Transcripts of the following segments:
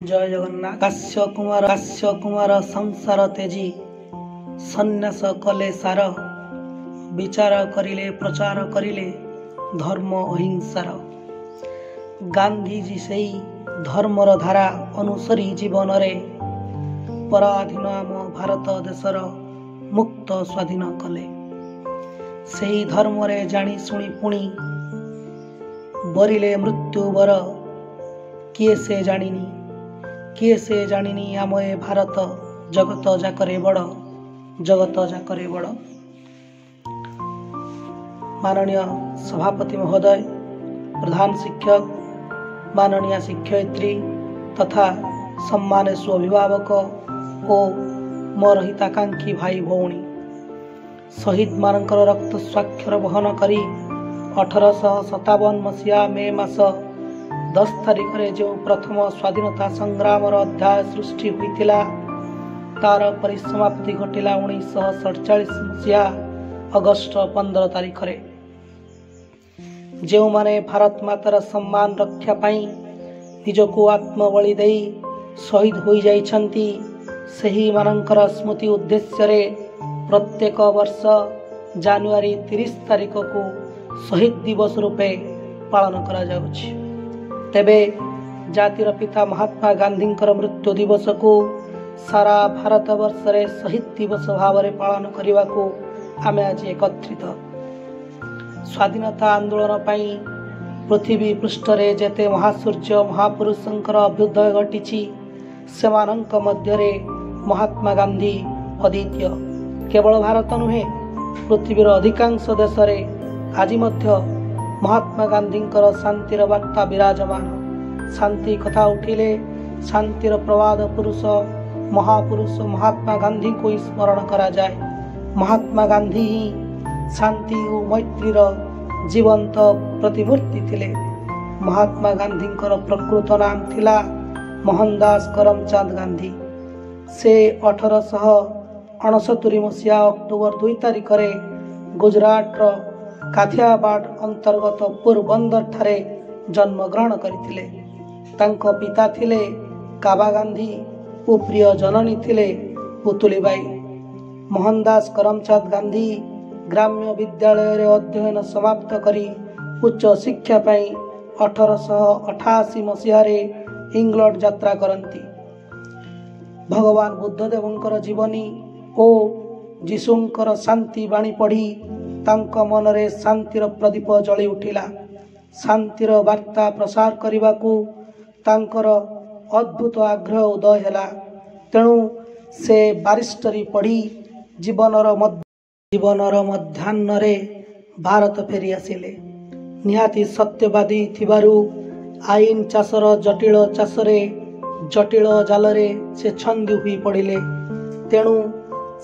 जय जगन्नाथ। काश्य कुमार संसार तेजी सन्यास कले सार विचार करिले प्रचार करिले धर्म अहिंसार। गांधीजी सेई धर्मर धारा अनुसरी जीवन रे पराधीन आम भारत देशर मुक्त स्वाधीन कले। सेई धर्म रे जानी शुणी पुणी बरिले मृत्यु बर किए से जानिनी आम ए भारत जगत जाकरे बड़ माननीय सभापति महोदय, प्रधान शिक्षक, माननीय शिक्षयित्री तथा सम्मानित अभिभावक और मोर हिताकांक्षी भाई भौणी, शहीद मानकर रक्त स्वाक्षर वहन करी 1857 मसीहा मे मास 10 तारिख रे जो प्रथम स्वाधीनता संग्राम अध्याय सृष्टि होइतिला तार परिसमाप्ति घटिला 1947 मसीहा अगस्ट 15 तारिख रे। जो माने भारत मातार सम्मान रक्षा पाई निजको आत्मबलि देई शहीद होई जाइछंती, सही मानकर स्मृति उद्देश्य रे प्रत्येक वर्ष जनवरी 30 तारिख को शहीद दिवस रूपे पालन करा जाउछि। तेबे जातिर पिता महात्मा गांधी मृत्यु दिवस को सारा भारत वर्ष रे शहीद दिवस भाव में पालन करने को आमे आज एकत्रित। स्वाधीनता आंदोलन पाई पृथ्वी पृष्ठ रे जेते महासूर्य महापुरुषंकर अभ्युदय घटी सेमानंक मध्य रे महात्मा गांधी अद्वितीय। केवल भारत नुहे पृथ्वीर अधिकांश देश रे आज मध्य महात्मा गांधी शांतिर वार्ता विराजमान। शांति कथा उठिले शांतिर प्रवाद पुरुष महापुरुष महात्मा गांधी को स्मरण करा जाए। महात्मा गांधी ही शांति और मैत्रीर जीवंत प्रतिमूर्ति थिले। महात्मा गांधी प्रकृत नाम थिला मोहनदास करमचंद गांधी। से 1869 मसीहा अक्टोबर 2 तारिख रे गुजरात काथियाबाड़ अंतर्गत पोरबंदर ठारे जन्म ग्रहण करथिले। तांको पिता थिले काबा गांधी और प्रिय जननी थिले पुतुलीबाई। मोहनदास करमचंद गांधी ग्राम्य विद्यालय रे अध्ययन समाप्त करी उच्च शिक्षा पाई 1888 मसीहा रे इंग्लैंड यात्रा करंती। भगवान बुद्धदेवंकर जीवनी और जीशुंकर शांति बाणी पढ़ी तांको मनरे शांतिर प्रदीप जली उठिला। शांतिर वार्ता प्रसार करने को तांकर अद्भुत आग्रह उदय हैला। तेणु से बारिस्टरी पढ़ी जीवनर मध्याह्न रे भारत फेरी आसिले। निहाती सत्यवादी थिबारु आईन चाषर जटिल चाषरे जटिल जालरे से छंदी हुई पड़िले। तेणु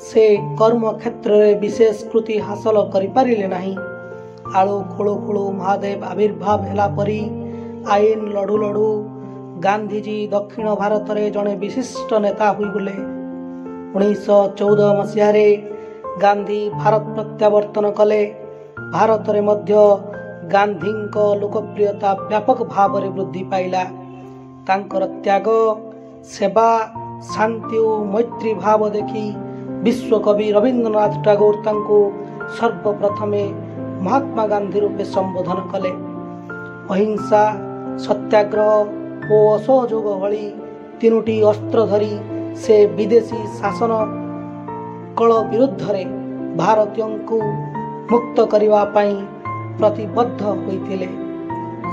से कर्म क्षेत्र रे विशेष कृति हासिल करि पारिले नाही। आळु खोळु खोळु महादेव आविर्भाव हेला परी आईन लड़ू लड़ू गांधीजी दक्षिण भारत रे जड़े विशिष्ट नेता हुई गले। 1914 मसीह रे गांधी भारत प्रत्यावर्तन कले। भारत रे मध्य गांधी लोकप्रियता व्यापक भाव रे वृद्धि पाइला। तांकर त्याग सेवा शांति और मैत्री भाव देखी विश्वकवि रवींद्रनाथ टैगोर तांको सर्वप्रथमे महात्मा गांधी रूपे संबोधन कले। अहिंसा सत्याग्रह और असहयोग भली तीनोटी अस्त्र धरी से विदेशी शासन कल विरुद्ध रे भारतीयों को मुक्त करने पाई प्रतिबद्ध होइतिले।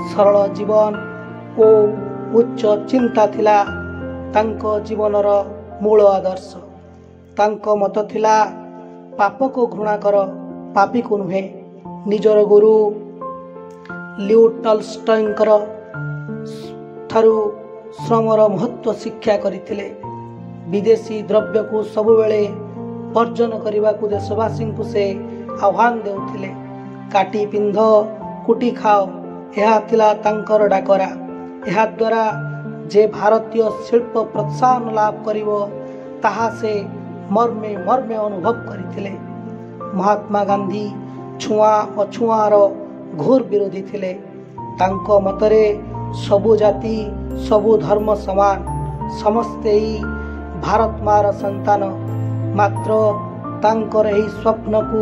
सरल जीवन और उच्च चिंता थिला तांको जीवनर मूल आदर्श। तांको मत थिला पाप को घृणा कर पापी को नुहे। निजर गुरु लियो टॉल्स्टॉयंकर ठारू श्रमर महत्व शिक्षा करथिले। विदेशी द्रव्य को सबुबेले वर्जन करने को देशवासी को से आह्वान देउथिले। काटी पिंध कुटी खाओ यह थिला तांकर डाकरा। यह द्वारा जे भारतीय शिल्प प्रोत्साहन लाभ करिवो ताहा से मर्मे मर्मे अनुभव करथिले। महात्मा गांधी छुआ अछुआर घोर विरोधी थिले। तांको मतरे सबु जाति सबु धर्म समान ସମସ୍ତେ ଏହି ଭାରତ ମାର ସନ୍ତାନ। ମାତ୍ର ତାଙ୍କର ଏହି ସ୍ୱପ୍ନକୁ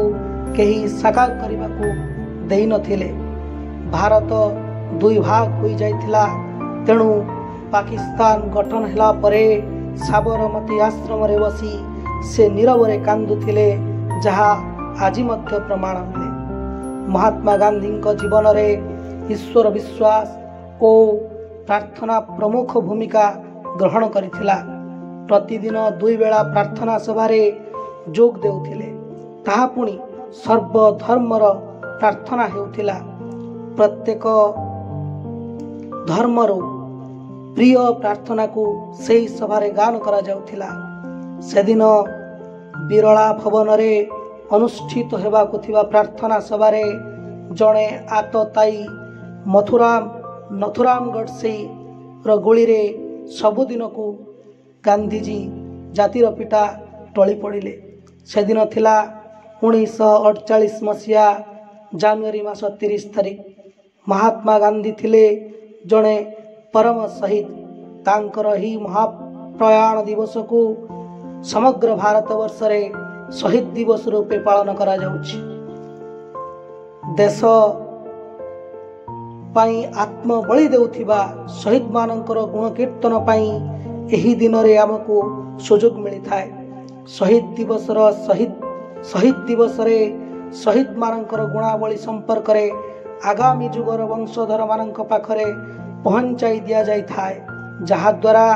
କେହି ସାକାର କରିବାକୁ ଦେଇନଥିଲେ। ଭାରତ ଦୁଇ ଭାଗ ହୋଇଯାଇଥିଲା। ତେଣୁ ପାକିସ୍ତାନ ଗଠନ ହେଲା ପରେ ସାବରମତୀ ଆଶ୍ରମରେ ବସି ସେ ନୀରବରେ କାନ୍ଦୁଥିଲେ, ଯାହା ଆଜି ମଧ୍ୟ ପ୍ରମାଣ ମିଳେ। ମହାତ୍ମା ଗାନ୍ଧୀଙ୍କ ଜୀବନରେ ଈଶ୍ୱର ବିଶ୍ୱାସ ଓ ପ୍ରାର୍ଥନା ପ୍ରମୁଖ ଭୂମିକା ଗ୍ରହଣ କରିଥିଲା। ପ୍ରତିଦିନ 2 ବେଳା ପ୍ରାର୍ଥନା ସଭାରେ ଯୋଗ ଦେଉଥିଲେ। ତାହା ପୁଣି ସର୍ବଧର୍ମର ପ୍ରାର୍ଥନା ହେଉଥିଲା। ପ୍ରତ୍ୟେକ ଧର୍ମରୁ ପ୍ରିୟ ପ୍ରାର୍ଥନାକୁ ସେହି ସଭାରେ ଗାନ କରାଯାଉଥିଲା। ସେଦିନ ବିରଳା ଭବନରେ ଅନୁଷ୍ଠିତ ହେବାକୁ ଥିବା ପ୍ରାର୍ଥନା ସଭାରେ ଜଣେ ଆତତାୟୀ ନଥୁରାମ ଗଡ଼ସେର ଗୁଳିରେ ସବୁଦିନକୁ ଗାନ୍ଧିଜୀ ଜାତିର ପିତା ଟଳି ପଡ଼ିଲେ। ସେଦିନ ଥିଲା 1948 ମସିହା ଜାନୁଆରୀ ମାସ 30 ତାରିଖ। ମହାତ୍ମା ଗାନ୍ଧୀ ଥିଲେ ଜଣେ ପରମ ଶହୀଦ। ତାଙ୍କର ଏହି ମହାପ୍ରୟାଣ ଦିବସକୁ ସମଗ୍ର ଭାରତ ବର୍ଷରେ ଶହୀଦ ଦିବସ ରୂପେ ପାଳନ କରାଯାଉଛି। ଦେଶ ପାଇଁ ଆତ୍ମବଳି ଦେଉଥିବା ଶହୀଦମାନଙ୍କର ଗୁଣକୀର୍ତ୍ତନ ପାଇଁ ଏହି ଦିନରେ ଆମକୁ ସୁଯୋଗ ମିଳିଥାଏ। ଶହୀଦ ଦିବସରେ ଶହୀଦମାନଙ୍କର ଗୁଣାବଳୀ ସମ୍ପର୍କରେ ଆଗାମୀ ଯୁଗର ବଂଶଧରମାନଙ୍କ ପାଖରେ ପହଞ୍ଚାଇ ଦିଆଯାଇଥାଏ, ଯାହାଦ୍ୱାରା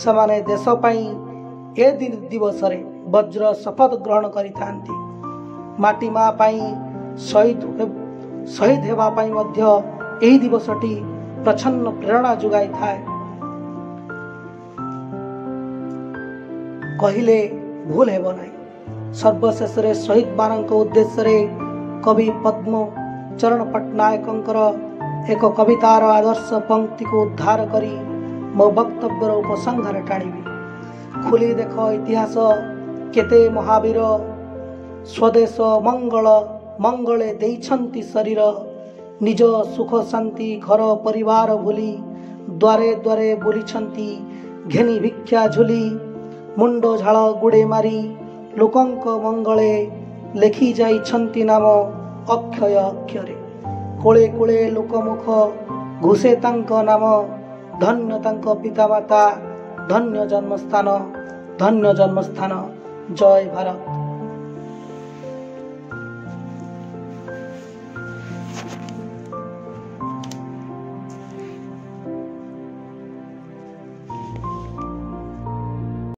ସେମାନେ ଦେଶ ପାଇଁ ଏ ଦିବସରେ ବଜ୍ର ଶପଥ ଗ୍ରହଣ କରିଥାନ୍ତି। ମାଟି ମା ପାଇଁ ଶହୀଦ ହେବା ପାଇଁ ମଧ୍ୟ ଏହି ଦିବସଟି ପ୍ରଚ୍ଛନ୍ନ ପ୍ରେରଣା ଯୋଗାଇଥାଏ। କହିଲେ ଭୁଲ ହେବ ନାହିଁ। ସର୍ବଶେଷରେ ଶହୀଦମାନଙ୍କ ଉଦ୍ଦେଶ୍ୟରେ କବି ପଦ୍ମଚରଣ ପଟ୍ଟନାୟକଙ୍କର ଏକ କବିତାର ଆଦର୍ଶ ପଂକ୍ତିକୁ ଉଦ୍ଧାର କରି ମୋ ବକ୍ତବ୍ୟର ଉପସଂହାର ଟାଣିବି। ଖୋଲି ଦେଖ ଇତିହାସ, କେତେ ମହାବୀର ସ୍ୱଦେଶ ମଙ୍ଗଳେ ଦେଇଛନ୍ତି ଶରୀର। ନିଜ ସୁଖ ଶାନ୍ତି ଘର ପରିବାର ଭୁଲି ଦ୍ୱାରେ ଦ୍ୱାରେ ବୁଲିଛନ୍ତି ଘେନି ଭିକ୍ଷା ଝୁଲି। ମୁଣ୍ଡ ଝାଳ ଗୁଡ଼େ ମାରି ଲୋକଙ୍କ ମଙ୍ଗଳେ ଲେଖି ଯାଇଛନ୍ତି ନାମ ଅକ୍ଷୟ ଅକ୍ଷରେ। କୋଳେ କୋଳେ ଲୋକମୁଖ ଘୁଷେ ତାଙ୍କ ନାମ। ଧନ୍ୟ ତାଙ୍କ ପିତାମାତା, ଧନ୍ୟ ଜନ୍ମସ୍ଥାନ। ଜୟ ଭାରତ।